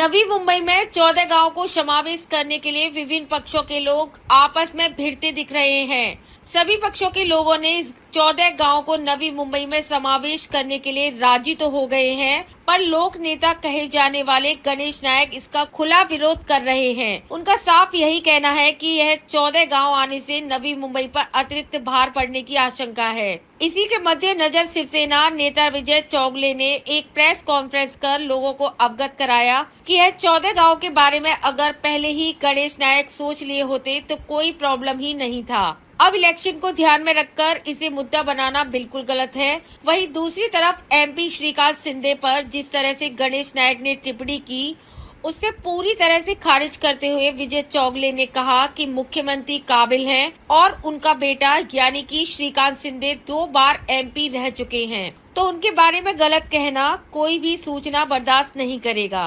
नवी मुंबई में 14 गांव को समावेश करने के लिए विभिन्न पक्षों के लोग आपस में भिड़ते दिख रहे हैं। सभी पक्षों के लोगों ने इस 14 गांव को नवी मुंबई में समावेश करने के लिए राजी तो हो गए हैं, पर लोक नेता कहे जाने वाले गणेश नायक इसका खुला विरोध कर रहे हैं। उनका साफ यही कहना है कि यह 14 गांव आने से नवी मुंबई पर अतिरिक्त भार पड़ने की आशंका है। इसी के मद्देनजर शिवसेना नेता विजय चौगले ने एक प्रेस कॉन्फ्रेंस कर लोगों को अवगत कराया कि यह 14 गांव के बारे में अगर पहले ही गणेश नायक सोच लिए होते तो कोई प्रॉब्लम ही नहीं था। अब इलेक्शन को ध्यान में रखकर इसे मुद्दा बनाना बिल्कुल गलत है। वहीं दूसरी तरफ एमपी श्रीकांत शिंदे पर जिस तरह से गणेश नायक ने टिप्पणी की, उससे पूरी तरह से खारिज करते हुए विजय चौगले ने कहा कि मुख्यमंत्री काबिल हैं और उनका बेटा यानी कि श्रीकांत शिंदे 2 बार एमपी रह चुके हैं, तो उनके बारे में गलत कहना कोई भी सूचना बर्दाश्त नहीं करेगा।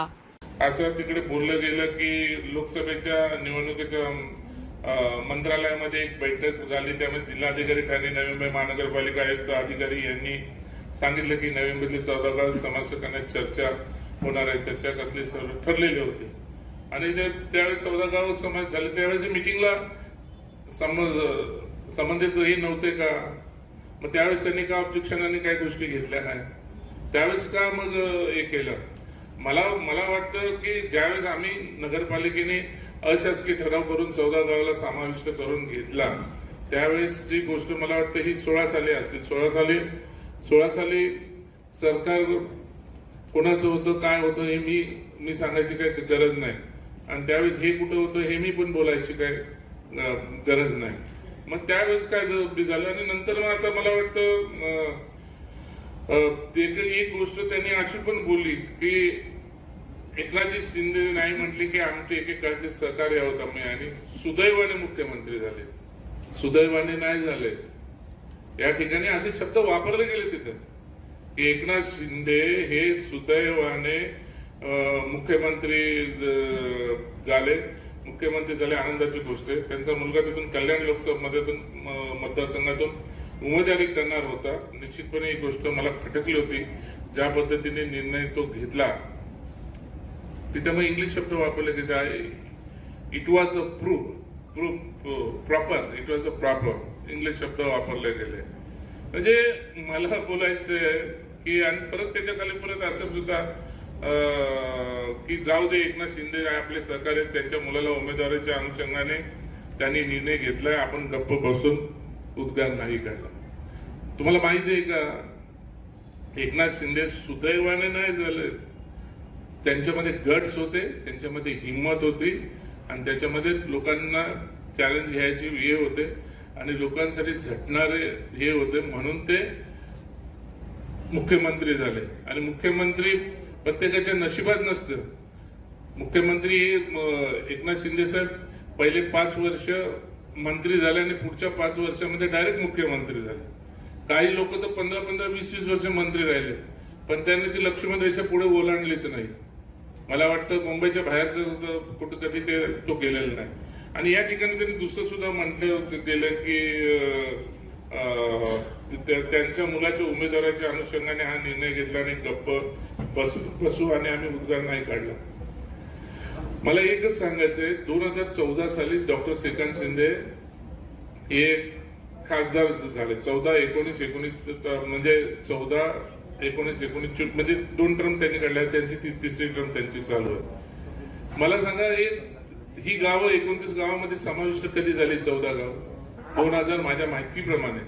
असं तिकडे बोललं गेलं की लोकसभेच्या निवडणुकीच्या मंत्रालयामध्ये एक बैठक झाली, त्यामध्ये जिल्हाधिकारी ठाणे, नवी मुंबई महानगरपालिका आयुक्त अधिकारी यांनी सांगितलं की नवी मुंबईतले 14 गाव समाविष्ट करण्याची चर्चा होणार आहे. चर्चा कसली सर्व ठरलेली होती आणि त्यावेळेस 14 गाव समावेश झाले. त्यावेळेस मीटिंगला संबंधित हे नव्हते का? मग त्यावेळेस त्यांनी का ऑब्जेक्शनाने काही गोष्टी घेतल्या नाही? त्यावेळेस का मग हे केलं? मला वाटतं की ज्यावेळेस आम्ही नगरपालिकेने अशासकीय ठराव करून 14 गावाला समाविष्ट करून घेतला, त्यावेळेस जी गोष्ट मला वाटतं ही 16 साली असतील. 16 साली सरकार कोणाचं होतं, काय होतं हे मी सांगायची काही गरज नाही, आणि त्यावेळेस हे कुठं होतं हे मी पण बोलायची काही गरज नाही. मग त्यावेळेस काय झालं आणि नंतर मग आता मला वाटतं एक गोष्ट त्यांनी अशी पण बोलली की एकनाथजी शिंदे नाही म्हटले की आमचे एकेकाळचे सहकार्य आहोत आम्ही, आणि सुदैवाने मुख्यमंत्री झाले. सुदैवाने नाही झाले, या ठिकाणी असे शब्द वापरले गेले तिथं की एकनाथ शिंदे हे सुदैवाने मुख्यमंत्री झाले. आनंदाची गोष्ट आहे. त्यांचा मुलगा तिथून कल्याण लोकसभेमध्ये मतदारसंघातून उमेदवारी करणार होता. निश्चितपणे ही गोष्ट मला खटकली होती, ज्या पद्धतीने निर्णय तो घेतला. तिथे मग इंग्लिश शब्द वापरले गेले. It was a proper English शब्द वापरले गेले. म्हणजे मला बोलायचंय की आणि परत त्याच्या खाली परत असं सुद्धा की जाऊ दे, एकनाथ शिंदे आपले सहकार्य, त्यांच्या मुलाला उमेदवारीच्या अनुषंगाने त्यांनी निर्णय घेतलाय, आपण गप्प बसून उद्गार नाही काढला. तुम्हाला माहिती आहे का, एकनाथ शिंदे सुदैवाने नाही झाले. त्यांच्यामध्ये गट्स होते, त्यांच्यामध्ये हिंमत होती, आणि त्याच्यामध्ये लोकांना चॅलेंज घ्यायचे हे होते आणि लोकांसाठी झटणारे हे होते, म्हणून ते मुख्यमंत्री झाले. आणि मुख्यमंत्री प्रत्येकाच्या नशिबात नसतं. मुख्यमंत्री एकनाथ शिंदे साहेब पहिले 5 वर्ष मंत्री झाले आणि पुढच्या 5 वर्षामध्ये डायरेक्ट मुख्यमंत्री झाले. काही लोक तर 15-15, 20-20 वर्ष मंत्री राहिले, पण त्यांनी ती लक्ष्मण रेषा पुढे ओलांडलीच नाही. मला वाटतं मुंबईच्या बाहेरचं कुठं कधी तो गेलेला नाही. आणि या ठिकाणी त्यांनी दुसरं सुद्धा म्हटलं गेलं की त्यांच्या मुलाच्या उमेदवाराच्या अनुषंगाने हा निर्णय घेतला आणि गप्प बसू आणि आम्ही उद्गार नाही काढला. मला एकच सांगायचंय, 2014 साली डॉक्टर श्रीकांत शिंदे हे खासदार झाले. 14-19 म्हणजे 14-19 म्हणजे 2 टर्म त्यांनी काढल्या. त्यांची तिसरी टर्म त्यांची चालू आहे. मला सांगा, ही गावं 29 गावामध्ये समाविष्ट कधी झाली? 14 गाव 2000 माझ्या माहितीप्रमाणे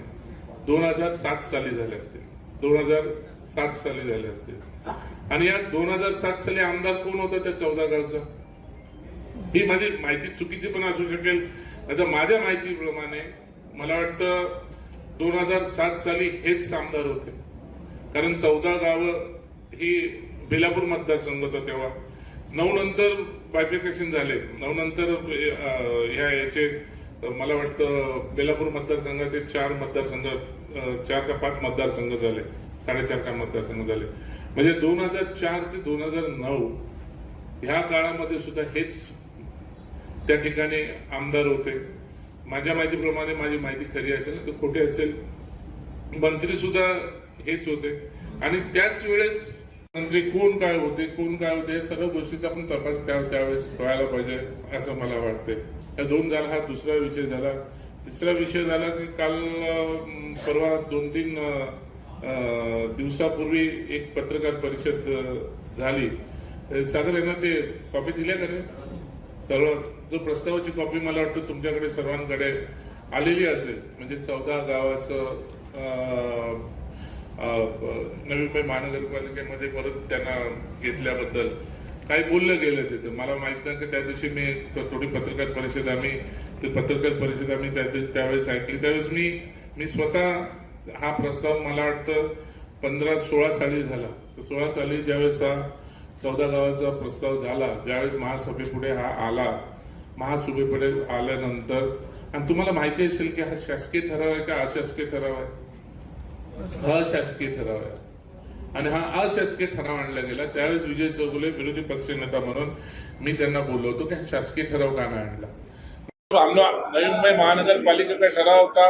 2007 साली झाले असतील. 2007 साली झाले असतील. आणि या 2007 साली आमदार कोण होता त्या 14 गावचा? ही माझी माहिती चुकीची पण असू शकेल. आता माझ्या माहितीप्रमाणे मला वाटतं 2007 साली हेच आमदार होते, कारण 14 गावं ही बेलापूर मतदारसंघ होता तेव्हा. 9 नंतर बायफिकेशन झाले. 9 नंतर याचे मला वाटतं बेलापूर मतदारसंघात 4 मतदारसंघ, 4 का 5 मतदारसंघ झाले, 4.5 का मतदारसंघ झाले. म्हणजे 2004 ते 2009 ह्या काळामध्ये सुद्धा हेच त्या ठिकाणी आमदार होते. माझ्या माहितीप्रमाणे, माझी माहिती खरी असेल तर खोटी असेल, मंत्री सुद्धा हेच होते. आणि त्याच वेळेस मंत्री कोण काय होते हे सर्व गोष्टीचा आपण तपास त्यावेळेस व्हायला पाहिजे असं मला वाटतंय. या दोन झाला, हा दुसरा विषय झाला. तिसरा विषय झाला की काल परवा 2-3 दिवसापूर्वी एक पत्रकार परिषद झाली. सागर यांना ते कॉपी दिल्या का रे? सर्व जो प्रस्तावाची कॉपी मला वाटतं तुमच्याकडे सर्वांकडे आलेली असेल. म्हणजे 14 गावाचं नवी मुंबई महानगरपालिकेमध्ये परत त्यांना घेतल्याबद्दल काही बोललं गेलं तिथं. मला माहित नाही की त्या दिवशी मी थोडी पत्रकार परिषद आम्ही त्यावेळेस ऐकली. त्यावेळेस मी स्वतः हा प्रस्ताव मला वाटतं 15-16 साली झाला. तर 16 साली ज्यावेळेस हा 14 गावाचा प्रस्ताव झाला, ज्यावेळेस महासभेपुढे हा आला, महासभेपुढे आल्यानंतर, आणि तुम्हाला माहिती असेल की हा शासकीय ठराव आहे का अशासकीय ठराव आहे? अशासकीय ठराव आहे. आणि हा अशासकीय ठराव आणला गेला. त्यावेळेस विजय चौगुले विरोधी पक्षनेता म्हणून मी त्यांना बोललो होतो की हा शासकीय ठराव का नाही आणला. हम लोग नवी मुंबई महानगर पालिका का ठराव था,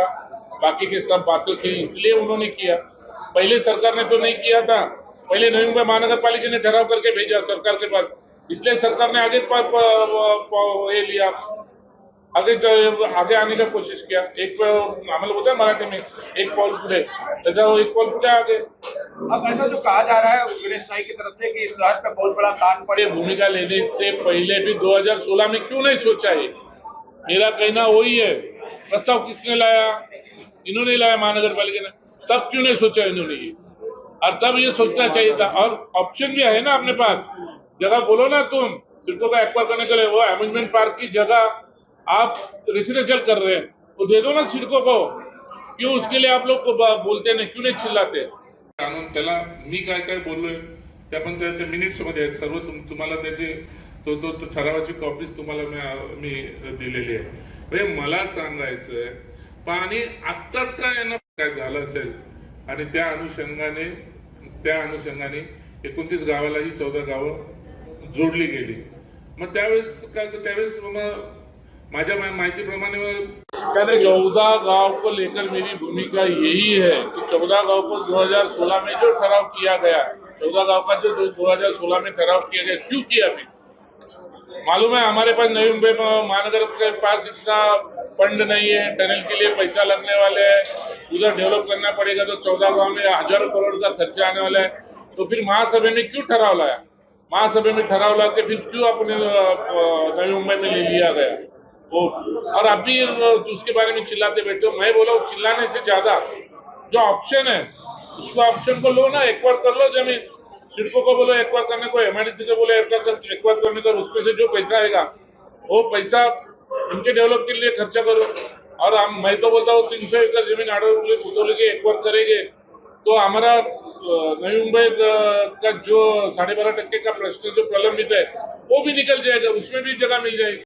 बाकी के सब बातें थी, इसलिए उन्होंने किया. पहले सरकार ने तो नहीं किया था. पहले नवी मुंबई महानगर पालिका ने ठराव करके भेजा सरकार के पास, इसलिए सरकार ने आगे लिया, आगे आने का कोशिश किया. एक आम्हाला बोलते हैं मराठी में एक पाऊल पुढे, त्याचा एक पाऊल पुढे आगे. अब ऐसा जो कहा जा रहा है गणेश साई की तरफ से कि इस शहर पे बहुत बड़ा तान पड़े, भूमिका लेने से पहले भी 2016 में क्यों नहीं सोचा है? मेरा कहना वही है. प्रस्ताव किसने लाया? इन्होंने लाया, महानगर पालिका ने. तब क्यों नहीं सोचा इन्होंने ये? और तब ये सोचना चाहिए था. और ऑप्शन भी है ना अपने पास. जगह बोलो ना तुम सिडको का एक्वायर करने के लिए, वो अम्यूजमेंट पार्क की जगह आप रेसिडेंशियल कर रहे हैं, तो दे दो ना सिडको को. क्यों उसके लिए आप लोग को बोलते नहीं, क्यों नहीं चिल्लाते? आणून त्याला मी काय काय बोललोय त्या पण त्या मिनिट्स मध्ये आहेत सर्व. तुम्हाला त्याची तो ठरावाची कॉपीज तुम्हाला मी दिलेली आहे. म्हणजे मला सांगायचंय पाणी आत्ताच काय झालं असेल, आणि त्या अनुषंगाने 29 गावाला ही 14 गावं जोडली गेली. मग त्यावेळेस मग माझ्या माहितीप्रमाणे 14 गांव को लेकर मेरी भूमिका यही है कि 14 गांव को 2016 में जो ठराव किया गया, 14 गांव का जो 2016 में ठराव किया गया, क्यों किया? अभी मालूम है हमारे पास नवी मुंबई महानगर के पास इतना फंड नहीं है, टनल के लिए पैसा लगने वाले है, उधर डेवलप करना पड़ेगा, तो 14 गांव में हजारों करोड़ का खर्चा आने वाला है. तो फिर महासभा में क्यों ठराव लाया? महासभा में ठराव ला के फिर क्यों अपने नवी मुंबई में ले लिया गया? और अभी उसके बारे में चिल्लाते बैठे हो. मैं बोला चिल्लाने से ज्यादा जो ऑप्शन है उसको ऑप्शन को लो ना, एक्वायर कर लो जमीन. सिडको को बोलो एक्वायर करने को, एमआईडीसी को बोलो एक्वायर करने को. उसमें से जो पैसा आएगा वो पैसा इनके डेवलप के लिए खर्चा करो. और मैं तो बोलता हूँ 300 एकड़ जमीन उठो लेके एक्वायर करेंगे तो हमारा नवी मुंबई का जो 12.5% का प्रश्न जो प्रलंबित है वो भी निकल जाएगा, उसमें भी जगह मिल जाएगी.